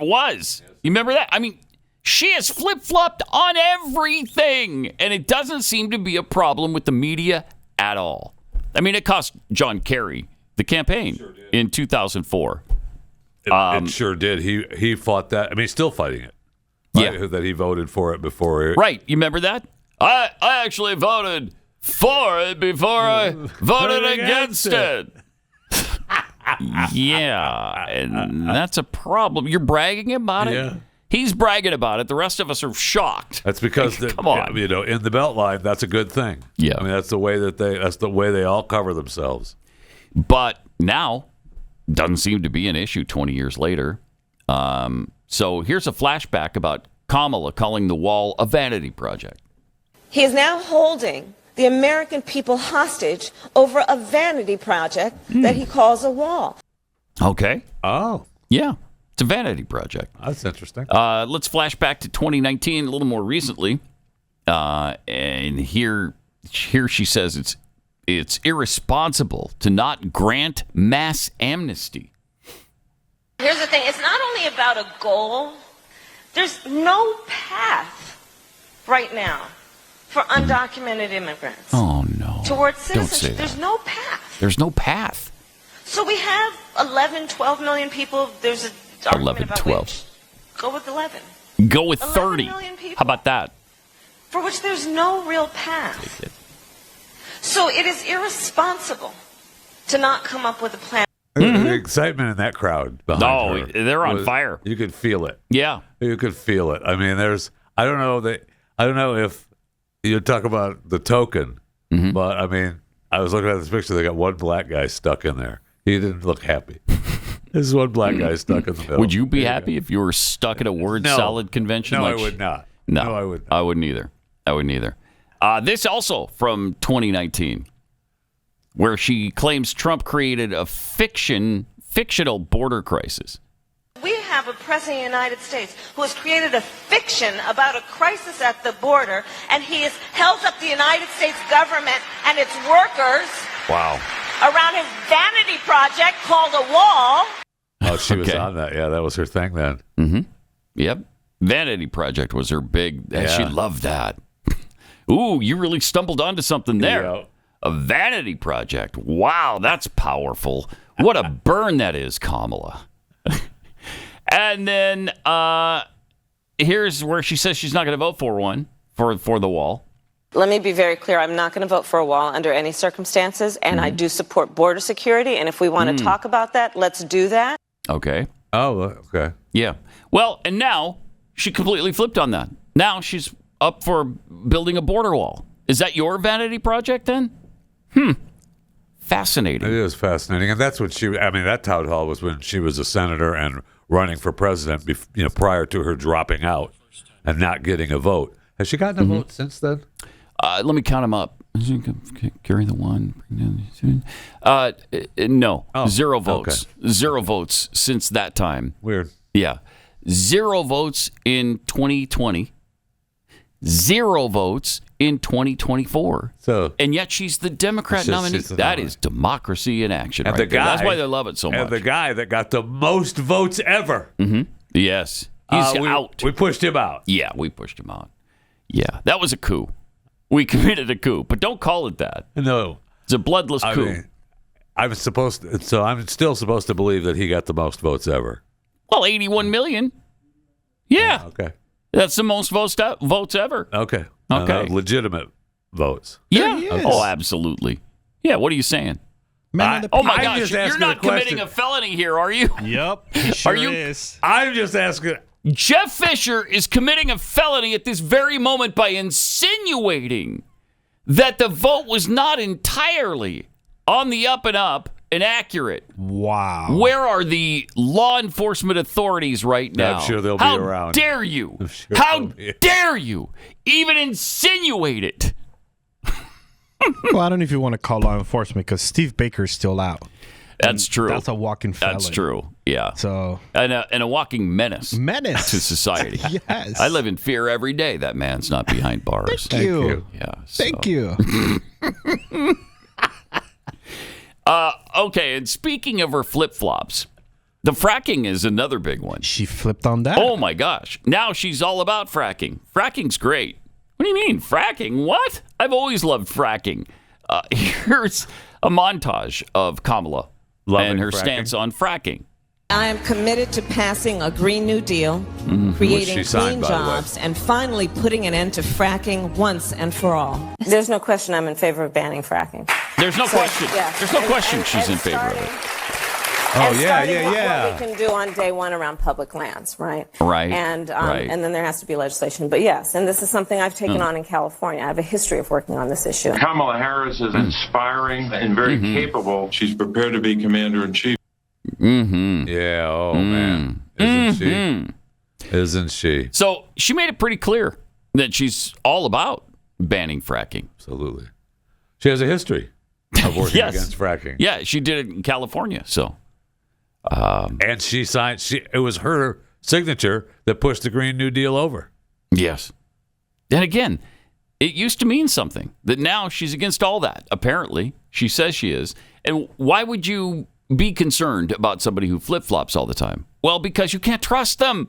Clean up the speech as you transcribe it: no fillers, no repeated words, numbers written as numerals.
It was. You remember that? I mean, she has flip-flopped on everything, and it doesn't seem to be a problem with the media at all. I mean, it cost John Kerry the campaign in 2004. It sure did. He fought that. I mean, he's still fighting it. Right? Yeah. That he voted for it before. Right. You remember that? I actually voted for it before I voted against it. Yeah. And that's a problem. You're bragging about it? Yeah. He's bragging about it. The rest of us are shocked. That's because come on. You know, in the Beltline, that's a good thing. Yeah. I mean, that's the way they all cover themselves. But now, doesn't seem to be an issue 20 years later. So here's a flashback about Kamala calling the wall a vanity project. He is now holding the American people hostage over a vanity project that he calls a wall. Okay. Oh. Yeah. It's a vanity project. That's interesting. Let's flash back to 2019, a little more recently. And here she says it's irresponsible to not grant mass amnesty. Here's the thing. It's not only about a goal. There's no path right now for undocumented immigrants. Oh, no. Towards Don't citizenship. say that. There's no path. There's no path. So we have 11, 12 million people. There's an argument 11, about 12. which. Go with 11. Go with 11 30. million people. How about that? For which there's no real path. So it is irresponsible to not come up with a plan. The excitement in that crowd behind her they're on fire. You could feel it. Yeah. You could feel it. I mean, I don't know if you talk about the token, but I mean, I was looking at this picture. They got one black guy stuck in there. He didn't look happy. This is one black guy stuck in the middle. Would you be happy if you were stuck at a word salad convention? No, I would not. No, I would not. I wouldn't either. This also from 2019, where she claims Trump created a fictional border crisis. We have a president of the United States who has created a fiction about a crisis at the border, and he has held up the United States government and its workers around his vanity project called a wall. Oh, she was on that. Yeah, that was her thing then. Mm-hmm. Yep. Vanity project was her big. Yeah. She loved that. Ooh, you really stumbled onto something there. Yeah. A vanity project. Wow, that's powerful. What a burn that is, Kamala. And then here's where she says she's not going to vote for the wall. Let me be very clear. I'm not going to vote for a wall under any circumstances, and I do support border security. And if we want to talk about that, let's do that. Okay. Oh, okay. Yeah. Well, and now she completely flipped on that. Now she's up for building a border wall. Is that your vanity project then? Fascinating. It is fascinating. And that's what that town hall was when she was a senator and running for president, prior to her dropping out and not getting a vote. Has she gotten a vote since then? Let me count them up. Carry the one. No. Zero votes. Okay. Zero votes since that time. Weird. Yeah. 0 votes in 2020. 0 votes in 2024. And yet she's the Democrat nominee. That is democracy in action. And right there. That's why they love it so much. And the guy that got the most votes ever. Yes. He's out. We pushed him out. Yeah, we pushed him out. Yeah, that was a coup. We committed a coup, but don't call it that. No. It's a bloodless coup. Mean, I'm still supposed to believe that he got the most votes ever. Well, 81 million. Yeah. Okay. That's the most votes ever. Okay. Legitimate votes. Yeah. Oh, absolutely. Yeah, what are you saying? Man, oh my gosh, you're not committing a felony here, are you? Yep, he sure is. I'm just asking. Jeff Fisher is committing a felony at this very moment by insinuating that the vote was not entirely on the up and up and accurate. Wow. Where are the law enforcement authorities right now? I'm sure they'll be around. How dare you? How dare you even insinuate it? Well, I don't know if you want to call law enforcement because Steve Baker's still out. That's true. That's a walking felon. That's true. Yeah. So and a walking menace. Menace to society. Yes. I live in fear every day. That man's not behind bars. Thank you. Yeah. Thank you. Okay. And speaking of her flip flops, The fracking is another big one. She flipped on that. Oh, my gosh. Now she's all about fracking. Fracking's great. What do you mean, fracking? What? I've always loved fracking. Here's a montage of Kamala and her stance on fracking. I am committed to passing a Green New Deal, creating clean jobs, and finally putting an end to fracking once and for all. There's no question I'm in favor of banning fracking. There's no question. Yeah. There's no question she's in favor of it. Oh, yeah. What we can do on day one around public lands, right? Right. And right. and then there has to be legislation. But yes, and this is something I've taken on in California. I have a history of working on this issue. Kamala Harris is inspiring and very capable. She's prepared to be commander-in-chief. Yeah, man. Isn't she? So she made it pretty clear that she's all about banning fracking. Absolutely. She has a history of working against fracking. Yeah, she did it in California. So, and she signed. It was her signature that pushed the Green New Deal over. Yes. And again, it used to mean something. That now she's against all that. Apparently, she says she is. And why would you be concerned about somebody who flip-flops all the time? Well, because you can't trust them.